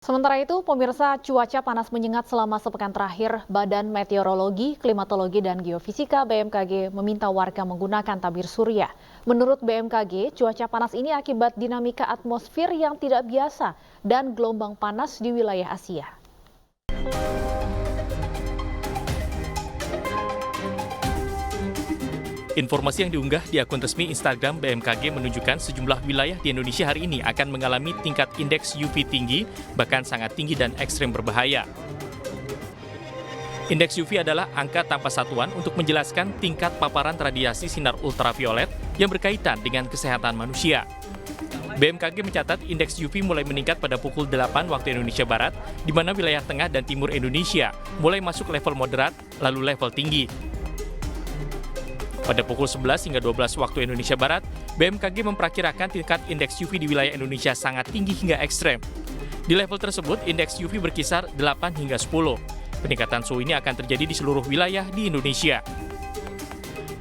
Sementara itu, pemirsa, cuaca panas menyengat selama sepekan terakhir. Badan Meteorologi, Klimatologi, dan Geofisika (BMKG) meminta warga menggunakan tabir surya. Menurut BMKG, cuaca panas ini akibat dinamika atmosfer yang tidak biasa dan gelombang panas di wilayah Asia. Informasi yang diunggah di akun resmi Instagram BMKG menunjukkan sejumlah wilayah di Indonesia hari ini akan mengalami tingkat indeks UV tinggi, bahkan sangat tinggi dan ekstrem berbahaya. Indeks UV adalah angka tanpa satuan untuk menjelaskan tingkat paparan radiasi sinar ultraviolet yang berkaitan dengan kesehatan manusia. BMKG mencatat indeks UV mulai meningkat pada pukul 8 waktu Indonesia Barat, di mana wilayah tengah dan timur Indonesia mulai masuk level moderat, lalu level tinggi. Pada pukul 11 hingga 12 waktu Indonesia Barat, BMKG memperkirakan tingkat indeks UV di wilayah Indonesia sangat tinggi hingga ekstrem. Di level tersebut, indeks UV berkisar 8 hingga 10. Peningkatan suhu ini akan terjadi di seluruh wilayah di Indonesia.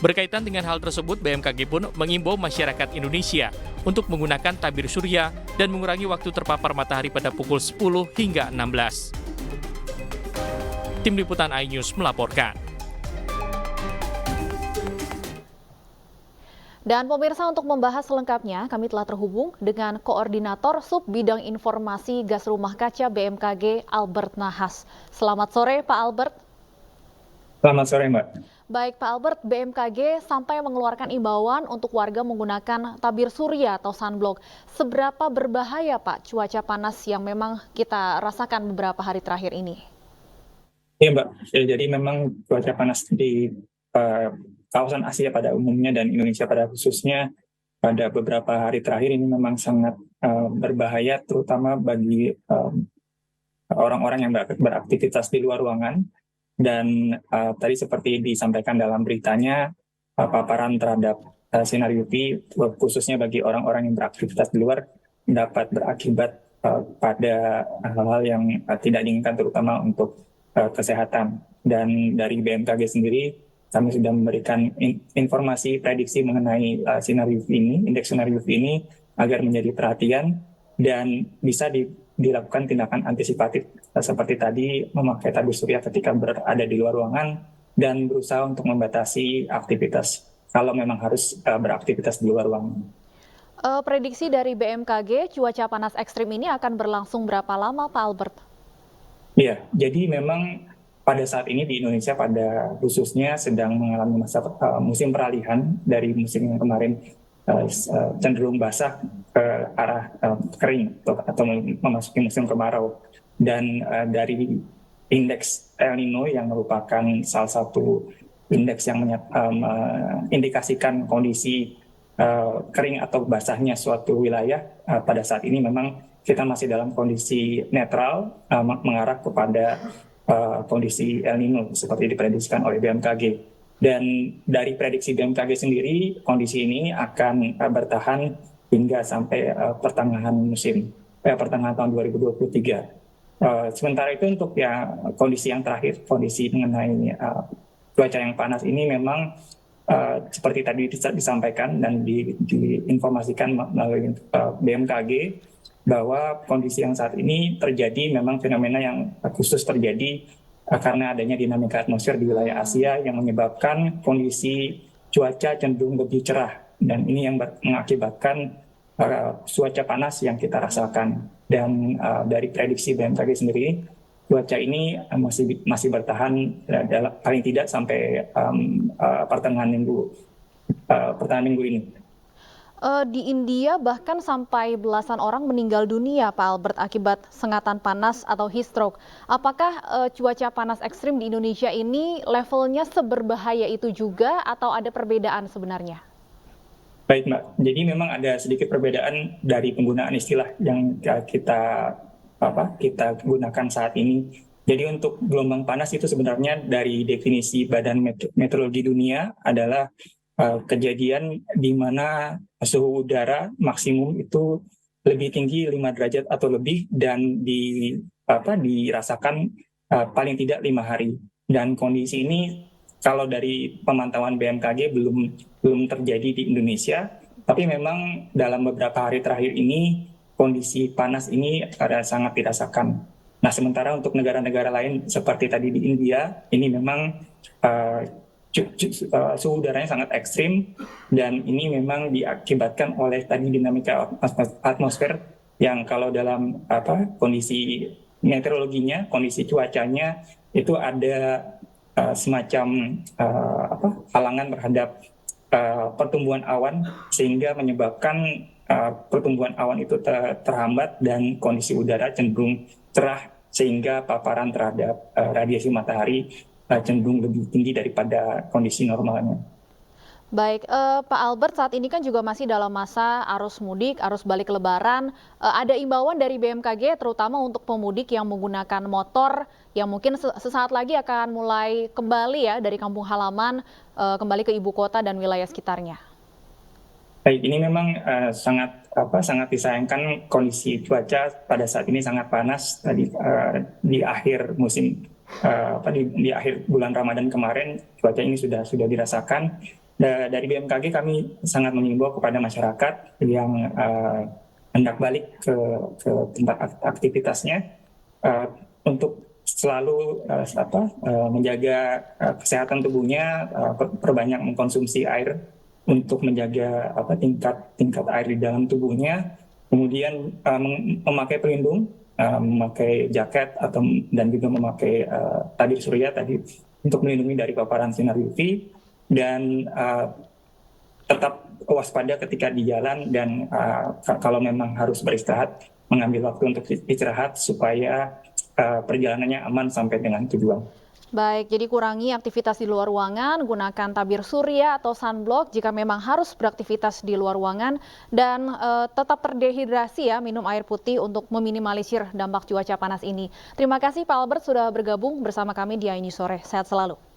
Berkaitan dengan hal tersebut, BMKG pun mengimbau masyarakat Indonesia untuk menggunakan tabir surya dan mengurangi waktu terpapar matahari pada pukul 10 hingga 16. Tim Liputan iNews melaporkan. Dan pemirsa, untuk membahas selengkapnya, kami telah terhubung dengan Koordinator Sub Bidang Informasi Gas Rumah Kaca BMKG, Albert Nahas. Selamat sore, Pak Albert. Selamat sore, Mbak. Baik, Pak Albert, BMKG sampai mengeluarkan imbauan untuk warga menggunakan tabir surya atau sunblock. Seberapa berbahaya, Pak, cuaca panas yang memang kita rasakan beberapa hari terakhir ini? Iya, Mbak. Jadi memang cuaca panas di kawasan Asia pada umumnya dan Indonesia pada khususnya pada beberapa hari terakhir ini memang sangat berbahaya, terutama bagi orang-orang yang beraktivitas di luar ruangan. Dan tadi seperti disampaikan dalam beritanya, paparan terhadap sinar UV khususnya bagi orang-orang yang beraktivitas di luar dapat berakibat pada hal-hal yang tidak diinginkan, terutama untuk kesehatan. Dan dari BMKG sendiri, kami sudah memberikan informasi prediksi mengenai sinar UV ini, indeks sinar UV ini, agar menjadi perhatian dan bisa dilakukan tindakan antisipatif seperti tadi memakai tabir surya ketika berada di luar ruangan dan berusaha untuk membatasi aktivitas kalau memang harus beraktivitas di luar ruangan. Prediksi dari BMKG, cuaca panas ekstrim ini akan berlangsung berapa lama, Pak Albert? Iya, jadi memang pada saat ini di Indonesia pada khususnya sedang mengalami masa musim peralihan dari musim yang kemarin cenderung basah ke arah kering atau memasuki musim kemarau. Dan dari indeks El Nino yang merupakan salah satu indeks yang mengindikasikan kondisi kering atau basahnya suatu wilayah, pada saat ini memang kita masih dalam kondisi netral mengarah kepada kondisi El Nino seperti diprediksikan oleh BMKG. Dan dari prediksi BMKG sendiri, kondisi ini akan bertahan hingga sampai pertengahan tahun 2023. Sementara itu untuk kondisi yang terakhir, kondisi mengenai cuaca yang panas ini memang seperti tadi disampaikan dan diinformasikan melalui BMKG, bahwa kondisi yang saat ini terjadi memang fenomena yang khusus terjadi karena adanya dinamika atmosfer di wilayah Asia yang menyebabkan kondisi cuaca cenderung lebih cerah, dan ini yang mengakibatkan cuaca panas yang kita rasakan. Dan dari prediksi BMKG sendiri, cuaca ini masih bertahan paling tidak sampai pertengahan minggu ini. Di India bahkan sampai belasan orang meninggal dunia, Pak Albert, akibat sengatan panas atau heat stroke. Apakah cuaca panas ekstrim di Indonesia ini levelnya seberbahaya itu juga atau ada perbedaan sebenarnya? Baik, Mbak. Jadi memang ada sedikit perbedaan dari penggunaan istilah yang kita gunakan saat ini. Jadi untuk gelombang panas itu sebenarnya dari definisi Badan Meteorologi Dunia adalah kejadian di mana suhu udara maksimum itu lebih tinggi 5 derajat atau lebih dan dirasakan paling tidak 5 hari. Dan kondisi ini kalau dari pemantauan BMKG belum terjadi di Indonesia, tapi memang dalam beberapa hari terakhir ini kondisi panas ini sangat dirasakan. Nah, sementara untuk negara-negara lain seperti tadi di India, ini memang uh, suhu udaranya sangat ekstrim, dan ini memang diakibatkan oleh tadi dinamika atmosfer yang kalau dalam kondisi meteorologinya, kondisi cuacanya itu ada semacam halangan terhadap pertumbuhan awan, sehingga menyebabkan pertumbuhan awan itu terhambat dan kondisi udara cenderung cerah, sehingga paparan terhadap radiasi matahari cenderung lebih tinggi daripada kondisi normalnya. Baik, Pak Albert, saat ini kan juga masih dalam masa arus mudik, arus balik Lebaran. Ada imbauan dari BMKG terutama untuk pemudik yang menggunakan motor yang mungkin sesaat lagi akan mulai kembali ya dari kampung halaman, kembali ke ibu kota dan wilayah sekitarnya. Baik, ini memang sangat disayangkan kondisi cuaca pada saat ini sangat panas. Tadi di akhir musim di akhir bulan Ramadan kemarin, cuaca ini sudah dirasakan. Dari BMKG kami sangat mengimbau kepada masyarakat yang hendak balik ke tempat aktivitasnya untuk selalu menjaga kesehatan tubuhnya, perbanyak mengkonsumsi air untuk menjaga tingkat air di dalam tubuhnya, kemudian memakai pelindung, memakai jaket dan juga memakai tabir surya tadi untuk melindungi dari paparan sinar UV, dan tetap waspada ketika di jalan, dan kalau memang harus beristirahat, mengambil waktu untuk istirahat supaya perjalanannya aman sampai dengan tujuan. Baik, jadi kurangi aktivitas di luar ruangan, gunakan tabir surya atau sunblock jika memang harus beraktivitas di luar ruangan, dan tetap terdehidrasi ya, minum air putih untuk meminimalisir dampak cuaca panas ini. Terima kasih Pak Albert sudah bergabung bersama kami di AINews Sore. Sehat selalu.